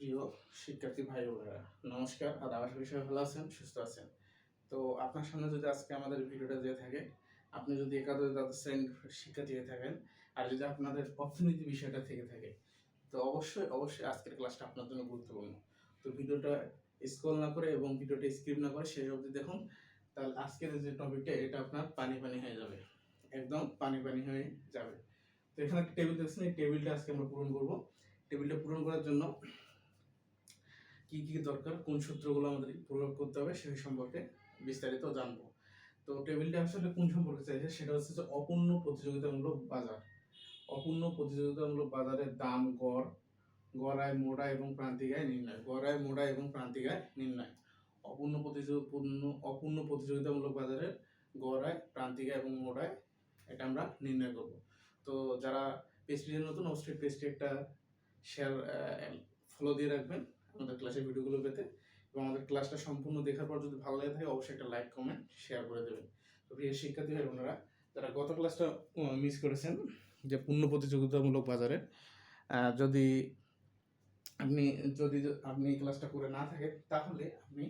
প্রিয় শিক্ষার্থী ভাই বোনেরা, নমস্কার। আর আশা করি সবাই ভালো আছেন, সুস্থ আছেন। তো আপনার সামনে যদি আজকে আমাদের ভিডিওটা দিয়ে থাকে, আপনি যদি একাদশ দ্বাদশ শ্রেণীর শিক্ষার্থী হয়ে থাকেন, আর যদি আপনাদের অর্থনীতি বিষয়টা থেকে থাকে, তো অবশ্যই অবশ্যই আজকের ক্লাসটা আপনার জন্য গুরুত্বপূর্ণ। তো ভিডিওটা স্ক্রল না করে এবং ভিডিওটা স্কিপ না করে শেষ অবধি দেখুন, তাহলে আজকের যে টপিকটা এটা আপনার পানি পানি হয়ে যাবে, একদম পানি পানি হয়ে যাবে। তো এখানে একটা টেবিল দেখছেন, এই টেবিলটা আজকে আমরা পূরণ করব। টেবিলটা পূরণ করার জন্য কি কি দরকার, কোন সূত্রগুলো আমাদের প্রয়োগ করতে হবে সেই সম্পর্কে বিস্তারিত জানবো। তো টেবিলটা আসলে কোন সম্পর্কে চাইছে, সেটা হচ্ছে যে অপূর্ণ প্রতিযোগিতামূলক বাজার। অপূর্ণ প্রতিযোগিতামূলক বাজারের দাম, গড়, গড় আয়, মোট আয় এবং প্রান্তিক আয় নির্ণয়। গড় আয়, মোট আয় এবং প্রান্তিক আয় নির্ণয়। অপূর্ণ প্রতিযোগিতামূলক বাজারের গড় আয়, প্রান্তিক আয় এবং মোট আয় এটা আমরা নির্ণয় করব। তো যারা পেজটির নতুন, অবশ্যই পেজটি একটা শেয়ার ফলো দিয়ে রাখবেন আমাদের ক্লাসের ভিডিওগুলো পেতে, এবং আমাদের ক্লাসটা সম্পূর্ণ দেখার পর যদি ভালো লাগে থাকে অবশ্যই একটা লাইক, কমেন্ট, শেয়ার করে দেবেন। তো প্রিয় শিক্ষার্থী ভাই বোনেরা, যারা গত ক্লাসটা মিস করেছেন, যে পূর্ণ প্রতিযোগিতামূলক বাজারে, যদি আপনি এই ক্লাসটা করে না থাকেন, তাহলে আপনি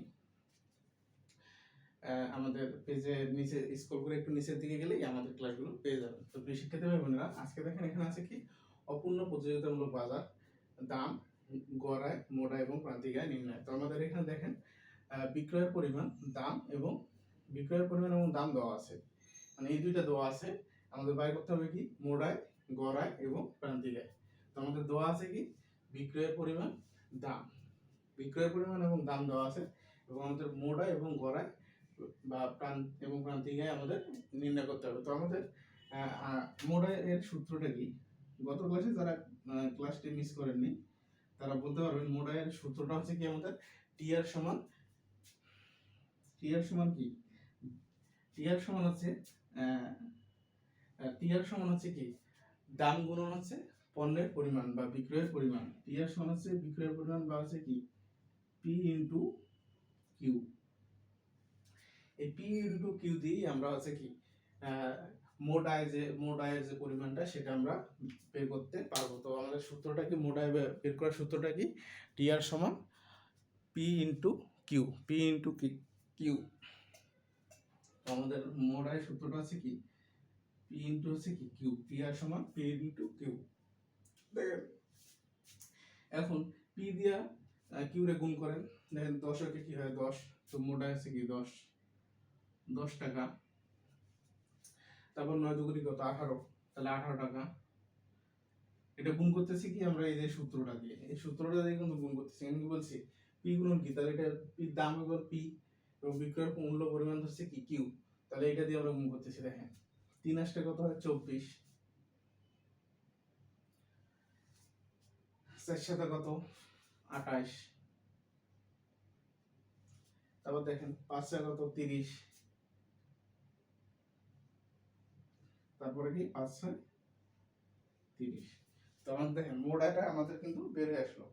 আমাদের পেজের নিচে স্ক্রল করে একটু নিচের দিকে গেলেই আমাদের ক্লাসগুলো পেয়ে যাবেন। তো প্রিয় শিক্ষার্থী ভাই বোনেরা, আজকে দেখেন এখানে আছে কি, অপূর্ণ প্রতিযোগিতামূলক বাজার, দাম, গড় আয়, মোট আয় এবং প্রান্তিক আয় নির্ণয়। তো আমাদের এখানে দেখেন বিক্রয়ের পরিমাণ, দাম এবং দাম দেওয়া আছে, মানে এই দুইটা দেওয়া আছে। আমাদের বাইর করতে হবে কি, মোট আয়, গড় আয় এবং প্রান্তিক আয়। তো আমাদের দেওয়া আছে কি, বিক্রয়ের পরিমাণ, দাম, বিক্রয়ের পরিমাণ এবং দাম দেওয়া আছে, এবং আমাদের মোট আয় এবং গড় আয় বা প্রান্তিক আয় আমাদের নির্ণয় করতে হবে। তো আমাদের মোট আয়ের সূত্রটা কি, গত ক্লাসে যারা ক্লাসটি মিস করেননি তারা বলতে পারবেন। মোট আয়ের সূত্রটা হচ্ছে কি, আমাদের টি আর সমান কি, টি আর সমান হচ্ছে কি, দাম গুণন হচ্ছে পণ্যের পরিমাণ বা বিক্রয়ের পরিমাণ। টি আর সমান হচ্ছে বিক্রয়ের পরিমাণ বা হচ্ছে কি, পি ইনটু কিউ। এই পি ইনটু কিউ দিয়ে আমরা হচ্ছে কি, মোট আয়ের যে পরিমাণটা সেটা আমরা বের করতে পারবো। তো আমাদের সূত্রটা কি, মোট আয় বের করার সূত্রটা কি, টি আর সমান P into Q, P into Q. তো আমাদের মোট আয়ের সূত্রটা আছে কি, পি ইনটু হচ্ছে কি কিউ, পি আর সমান পি ইনটু কিউ। এখন পি দিয়া কিউ রে গুণ করেন, দেখেন 10 এর কি হয় 10, তো মোট আয় আছে কি 10 টাকা। তারপর 9 দুগুণে কত, 18, তাহলে 18 টাকা। এটা গুণ করতেছি কি আমরা এই যে সূত্রটা দিয়ে, এই সূত্রটা দিয়ে কিন্তু গুণ করতেছি। আমি কি বলছি, পি গুণন কি, তাহলে এটা পি দাম এবার পি এবং বিক্রয়ের মূল্য পরিমাণ হচ্ছে কি কিউ, তাহলে এটা দিয়ে আমরা গুণ করতেছি। দেখেন 3 আসতে কত হয় 24, 4 সাথে কত 28, তারপর দেখেন 5 সাথে কত 30, তারপরে কি 5 6 30। তো আমাদের দেখেন মোট আয়টা আমাদের কিন্তু বের হয়ে আসলো,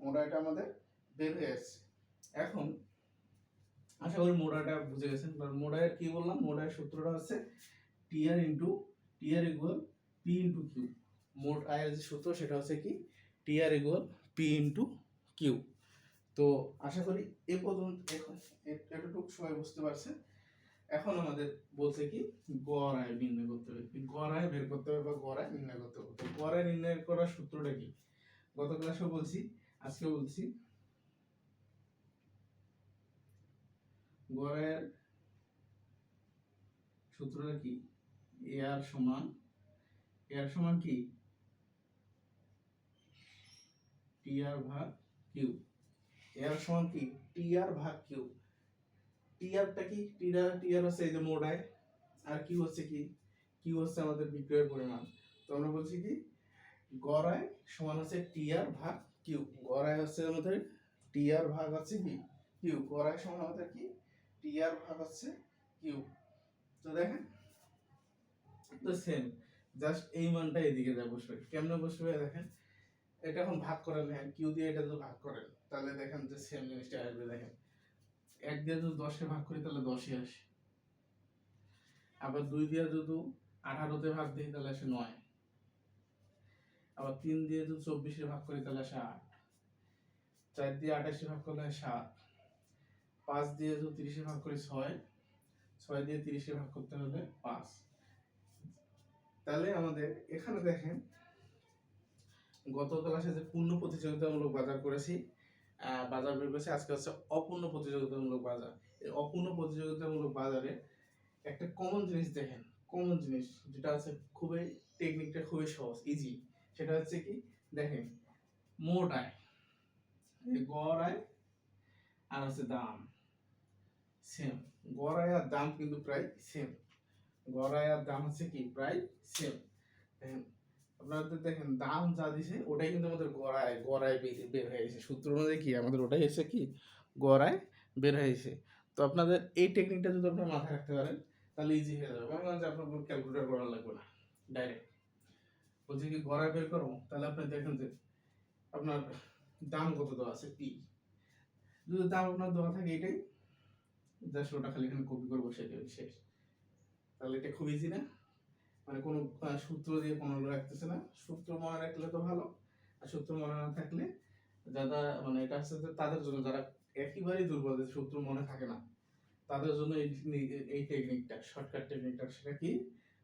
মোট আয়টা আমাদের বের হয়ে আসছে। এখন আশা করি মোট আয়টা বুঝে গেছেন। মোট আয়ের কি বললাম, মোট আয়ের সূত্রটা হচ্ছে টি আর ইকুয়াল পি ইনটু কিউ। মোট আয়ের যে সূত্র সেটা হচ্ছে কি, টি আর ইকুয়াল পি ইনটু কিউ। তো আশা করি এ পর্যন্ত এতটুকু সবাই বুঝতে পারছে। এখন আমাদের বলছে কি, গড় আয় নির্ণয় করতে হবে, গড় আয় বের করতে হবে বা গড় আয় নির্ণয় করতে হবে। তো গড় আয় নির্ণয় করার সূত্রটা কি, গত ক্লাসে বলছি, আজকে বলছি। গড় আয়ের সূত্রটা কি, এ আর সমান কি, টি আর ভাগ কিউ। এ আর সমান কি, টি আর ভাগ কিউ। টি আরটা কি, টি আর হচ্ছে এই যে মোট আয়, আর কিউ হচ্ছে কি, কিউ হচ্ছে আমাদের বিক্রয়ের পরিমাণ। তো আমরা বলছি কি, গড় আয় সমান হচ্ছে টি আর ভাগ কিউ। গড় আয় হচ্ছে আমাদের টি আর ভাগ হচ্ছে কি কিউ। গড় আয় সমান আমাদের কি, টি আর ভাগ হচ্ছে কিউ। তো দেখেন, তো সেম, জাস্ট এই মানটা এদিকে যা বসবে, কেমনে বসবে দেখেন। এটা এখন ভাগ করেন, হ্যাঁ কিউ দিয়ে এটা যদি ভাগ করেন তাহলে দেখেন যে সেম জিনিসটা আসবে। দেখেন 1 দিয়ে যদি 10 কে ভাগ করি তাহলে 10ই আসে, আবার 2 দিয়ে যদি 18 তে ভাগ দিই তাহলে আসে 9, আবার 3 দিয়ে যদি 24 এ ভাগ করি তাহলে আসে 8, 4 দিয়ে 28 ভাগ করলে 7, 5 দিয়ে যদি 30 ভাগ করি 6, 6 দিয়ে 30 ভাগ করতে হবে 5। তাহলে আমাদের এখানে দেখেন গত ক্লাসে যে পূর্ণ প্রতিযোগিতামূলক বাজার করেছি, বাজার বের করেছি, আজকে হচ্ছে অপূর্ণ প্রতিযোগিতামূলক বাজার। এই অপূর্ণ প্রতিযোগিতামূলক বাজারে একটা কমন জিনিস দেখেন, কমন জিনিস যেটা আছে খুবই, টেকনিকটা খুবই সহজ, ইজি। সেটা হচ্ছে কি দেখেন, মোট আয়, গড় আয় আর হচ্ছে দাম সেম। গড় আয় আর দাম কিন্তু প্রায় সেম, গড় আয় আর দাম হচ্ছে কি প্রায় সেম। দেখেন আপনাদের দেখেন দাম যা দিছে ওটাই কিন্তু আমাদের গড়ায় গড়ায় বের হয়ে গেছে, সূত্র অনুযায়ী কি আমাদের ওটাই এসে কি গড়ায় বের হয়ে গেছে। তো আপনাদের এই টেকনিকটা যদি আপনারা মাথায় রাখতে পারেন তাহলে ইজি হয়ে যাবে। মনে করেন যে আপনার কোনো ক্যালকুলেটর করা লাগবে না, ডাইরেক্ট বলছে কি গড়ায় বের করো, তাহলে আপনি দেখেন যে আপনার দাম কত দেওয়া আছে পি, যদি দাম আপনার দেওয়া থাকে এটাই, জাস্ট ওটা খালি এখানে কপি করবো, সেটাই শেষ। তাহলে এটা খুব ইজি না, মানে কোনো সূত্র দিয়ে কোনো রাখতেছে না। সূত্র মনে রাখলে তো ভালো, আর সূত্র মনে না থাকলে যারা মানে এটা হচ্ছে তাদের জন্য, যারা একেবারেই দুর্বল, সূত্র মনে থাকে না, তাদের জন্য এই টেকনিকটা, শর্টকাট টেকনিকটা। সেটা কি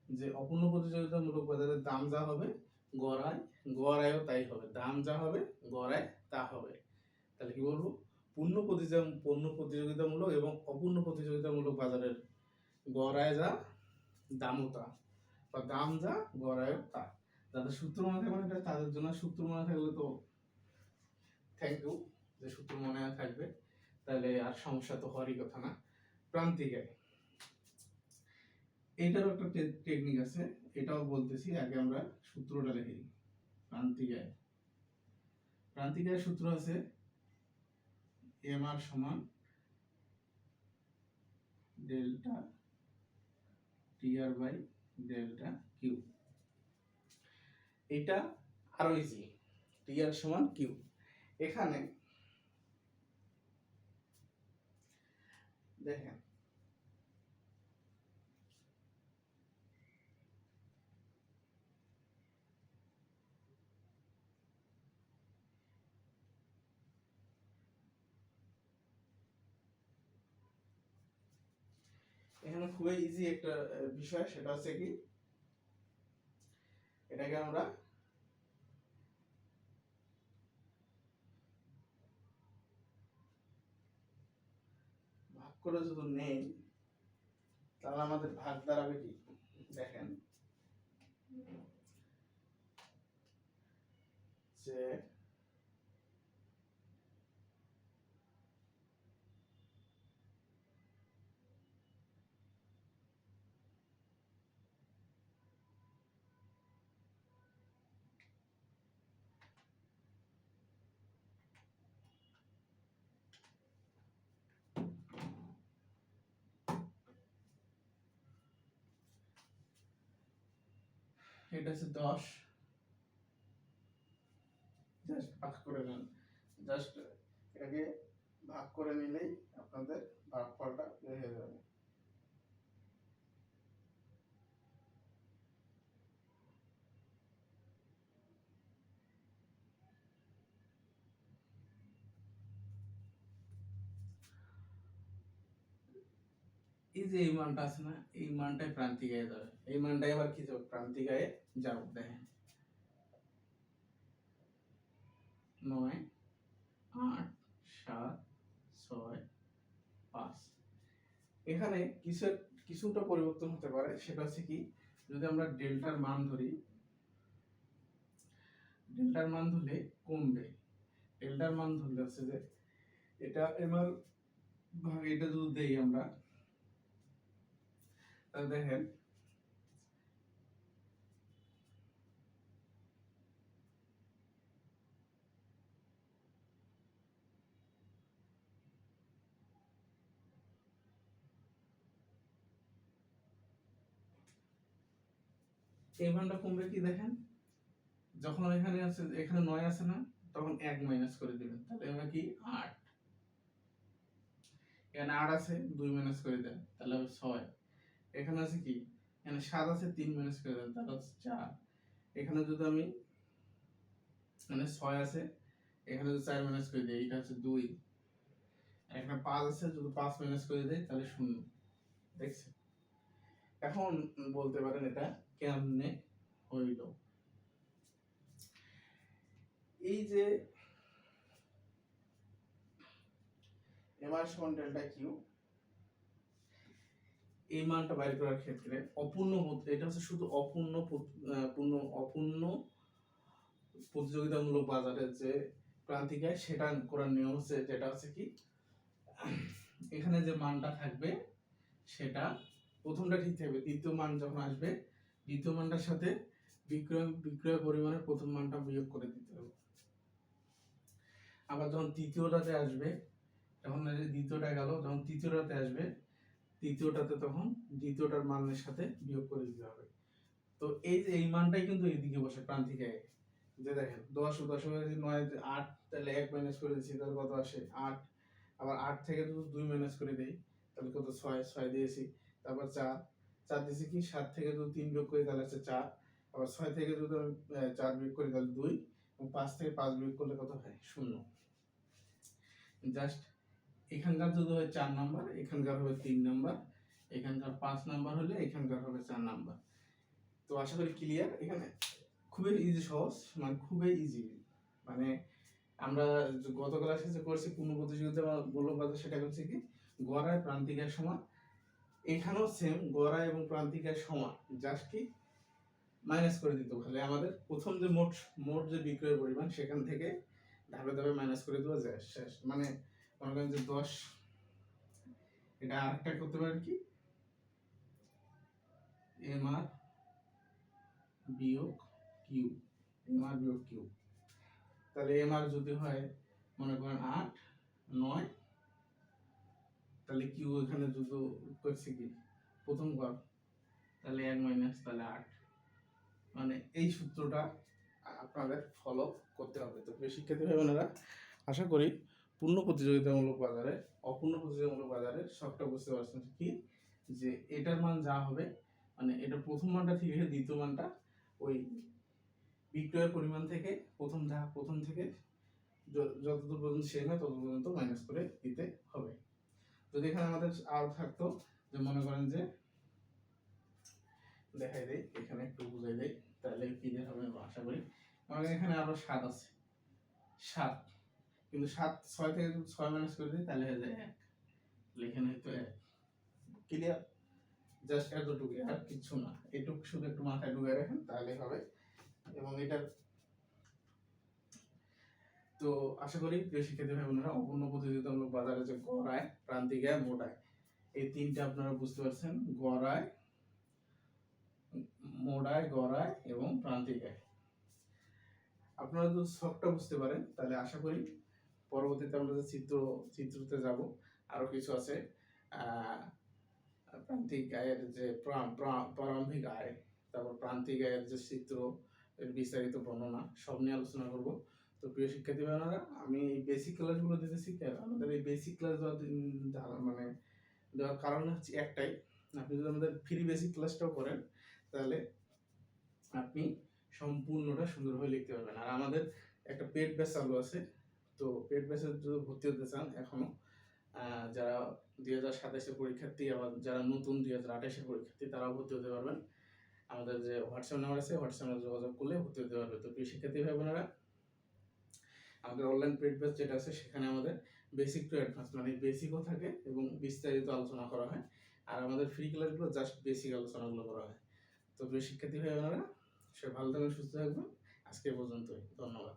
যে অপূর্ণ প্রতিযোগিতামূলক বাজারের দাম যা হবে গড়ায়, গড়ায়ও তাই হবে, দাম যা হবে গড়ায় তা হবে। তাহলে কি বলবো, পূর্ণ প্রতিযোগিতামূলক এবং অপূর্ণ প্রতিযোগিতামূলক বাজারের গড়ায় যা দামও তা, বা দাম যা গড়ায় তা। যাদের সূত্র মনে থাকবে না তাদের জন্য, সূত্র মনে থাকলে তো থ্যাংক ইউ, যে সূত্র মনে থাকবে, তাহলে আর সমস্যা তো হওয়ারই কথা না। প্রান্তিক আয়, এইটারও একটা টেকনিক আছে, এটাও বলতেছি, আগে আমরা সূত্রটা লিখে দিই। প্রান্তিক আয়, প্রান্তিক আয়ের সূত্র আছে এম আর সমান ডেল্টা টি আর বাই ডেল্টা কিউ। এটা আরো ইজি, টি আর সমান কিউ। এখানে দেখেন এখানে খুবই ইজি একটা বিষয়, সেটা হচ্ছে কি এটাকে আমরা ভাগ করে যদি নেই তাহলে আমাদের ভাগ দাঁড়াবে কি দেখেন, যে এটা হচ্ছে 10, জাস্ট ভাগ করে নেন, জাস্ট এটাকে ভাগ করে নিলেই আপনাদের ভাগফলটা বের হয়ে যাবে। এই যে এই মানটা আছে না, এই মানটাই প্রান্তিক আয়ে যাবে, এই মানটাই আবার কি যাবে প্রান্তিক আয়ে যাবে। দেখেন 9, 8, 7, 6, 5। এখানে কিছুটা পরিবর্তন হতে পারে, সেটা হচ্ছে কি যদি আমরা ডেল্টার মান ধরি, ডেল্টার মান ধরলে কমবে, ডেল্টার মান ধরলে হচ্ছে যে এটা এবার ভাগ এটা যদি দেই আমরা, তাহলে দেখেন এই মানটা কমবে কি দেখেন, যখন এখানে আছে, এখানে 9 আছে না, তখন 1 মাইনাস করে দিবেন, তাহলে হবে কি 8। এখানে 8 আছে 2 মাইনাস করে দেন, তাহলে হবে 6। এখানে আছে কি, এখানে 7 আছে 3 মাইনাস করে দেন, তাহলে হচ্ছে 4। এখানে যদি আমি, মানে 6 আছে, এখানে যদি 4 মাইনাস করে দেই এটা হচ্ছে 2, আর এখানে 5 আছে, যদি 5 মাইনাস করে দেই তাহলে 0। দেখছেন? এখন বলতে পারেন এটা কেমনে হইল। এই যে এমআর সমান ডেল্টা কিউ, এই মানটা বাইর করার ক্ষেত্রে অপূর্ণ, এটা হচ্ছে শুধু অপূর্ণ প্রতিযোগিতামূলক বাজারের যে প্রান্তিকায় সেটা করার নিয়ম হচ্ছে, যেটা হচ্ছে কি, এখানে যে মানটা থাকবে সেটা প্রথমটা ঠিক থাকবে, দ্বিতীয় মান যখন আসবে দ্বিতীয় মানটার সাথে বিক্রয় পরিমাণের প্রথম মানটা বিয়োগ করে দিতে হবে। আবার যখন তৃতীয়টাতে আসবে, যখন দ্বিতীয়টা গেল, যখন তৃতীয়টাতে আসবে তৃতীয়টাতে তখন দ্বিতীয়টার মানের সাথে বিয়োগ করে দিতে হবে। তো এই যে এই মানটাই কিন্তু এইদিকে বসে প্রান্তিকায়, যে দেখেন 10 9 8, তাহলে 1 মাইনাস করে দিচ্ছি তাহলে কত আসে 8, আবার 8 থেকে যদি 2 মাইনাস করে দেই তাহলে কত 6 দিয়েছি, তারপর 4 দিয়েছি কি, 7 থেকে যদি 3 বিয়োগ করি তাহলে হচ্ছে 4, আবার 6 থেকে যদি 4 বিয়োগ করি তাহলে 2, এবং 5 থেকে 5 বিয়োগ করলে কত হয় 0। জাস্ট এখানকার যদি হয় 4 নাম্বার, এখানকার হবে 3 নাম্বার, এখানকার 5 নাম্বার হলে এখানকার হবে 4 নাম্বার। তো আশা করি ক্লিয়ার। এখানে খুবই ইজি, সহজ, মানে খুবই ইজি। মানে আমরা গত ক্লাসে যে করছি পূর্ণ প্রতিযোগিতামূলক বাজার, সেটা হচ্ছে কি গড়ায় প্রান্তিকের সমান, এখানেও সেম গড়ায় এবং প্রান্তিকের সমান, জাস্ট কি মাইনাস করে দিতে হবে। আমাদের প্রথম যে মোট যে বিক্রয়ের পরিমাণ সেখান থেকে ধাপে ধাপে মাইনাস করে দেওয়া যায়, শেষ। মানে মনে করেন যে 10, এটা আরেকটা করতে পারেন কি, এমআর বিয়োগ কিউ, এমআর বিয়োগ কিউ। তাহলে এমআর যদি হয় মনে করেন 8, 9, তাহলে কিউ এখানে যদি করছি কি প্রথম ঘর, তাহলে 1 মাইনাস, তাহলে 8। মানে এই সূত্রটা আপনাদের ফলো করতে হবে। তো প্রিয় শিক্ষার্থী ভাই বোনেরা, আশা করি পূর্ণ প্রতিযোগিতামূলক বাজারে অপূর্ণ প্রতিযোগিতামূলক বাজারে সবটা বুঝতে পারছেন কি, যে এটার মান যা হবে, মানে এটা প্রথম মানটা ঠিক আছে, দ্বিতীয় মানটা ওই বিক্রয়ের পরিমাণ থেকে প্রথম থেকে যতদূর পর্যন্ত শেষ হয় তত পর্যন্ত মাইনাস করে দিতে হবে। যদি এখানে আমাদের আরো থাকতো, যে মনে করেন যে দেখাই দেই, এখানে একটু বুঝাই দেই তাহলে ক্লিয়ার হবে আশা করি। আমাদের এখানে আরো 7 আছে, 7, কিন্তু 6 থেকে যদি 6 মাইনাস করে দিই তাহলে হয়ে যায় 1, এখানে হয়তো 1। ক্লিয়ার? জাস্ট এতটুকু, আর কিছু না, এটুকু শুধু একটু মাথায় ঢুকিয়ে রাখেন তাহলে হবে। এবং এটা তো আশা করি প্রিয় শিক্ষার্থী ভাই বোনেরা, অপূর্ণ প্রতিযোগিতামূলক বাজারে যে গড়ায়, প্রান্তিকায়, মোটায়, এই তিনটা আপনারা বুঝতে পারছেন, গড়ায়, মোড়ায়, গড়ায় এবং প্রান্তিকায়। আপনারা যদি সবটা বুঝতে পারেন তাহলে আশা করি পরবর্তীতে আমরা যে চিত্রতে যাব, আরো কিছু আছে, প্রান্তিক আয়ের যে প্রারম্ভিক আয়, তারপর প্রান্তিক আয়ের যে চিত্র, এর বিস্তারিত বর্ণনা সব নিয়ে আলোচনা করব। তো প্রিয় শিক্ষার্থী ভাইরা, আমি এই বেসিক ক্লাসগুলো দিতেছি, আমাদের এই বেসিক ক্লাস মানে দেওয়ার কারণ হচ্ছে একটাই, আপনি যদি আমাদের ফ্রি বেসিক ক্লাসটাও করেন তাহলে আপনি সম্পূর্ণটা সুন্দরভাবে লিখতে পারবেন। আর আমাদের একটা পেড ব্যাচ চালু আছে, তো পেড ব্যাচে যদি ভর্তি হতে চান এখনো, যারা 2027-এর পরীক্ষার্থী, আবার যারা নতুন 2028-এর পরীক্ষার্থী, তারাও ভর্তি হতে পারবেন। আমাদের যে হোয়াটসঅ্যাপ নাম্বার আছে, হোয়াটসঅ্যাপে যোগাযোগ করলে ভর্তি হতে পারবে। তো প্রিয় শিক্ষার্থী ভাই বোনেরা, আমাদের অনলাইন পেড ব্যাচ যেটা আছে সেখানে আমাদের বেসিক টু অ্যাডভান্স, মানে বেসিকও থাকে এবং বিস্তারিত আলোচনা করা হয়। আর আমাদের ফ্রি ক্লাসগুলো জাস্ট বেসিক আলোচনাগুলো করা হয়। তো প্রিয় শিক্ষার্থী ভাই বোনেরা, সবাই ভালো থাকবেন, সুস্থ থাকবেন। আজকে পর্যন্তই, ধন্যবাদ।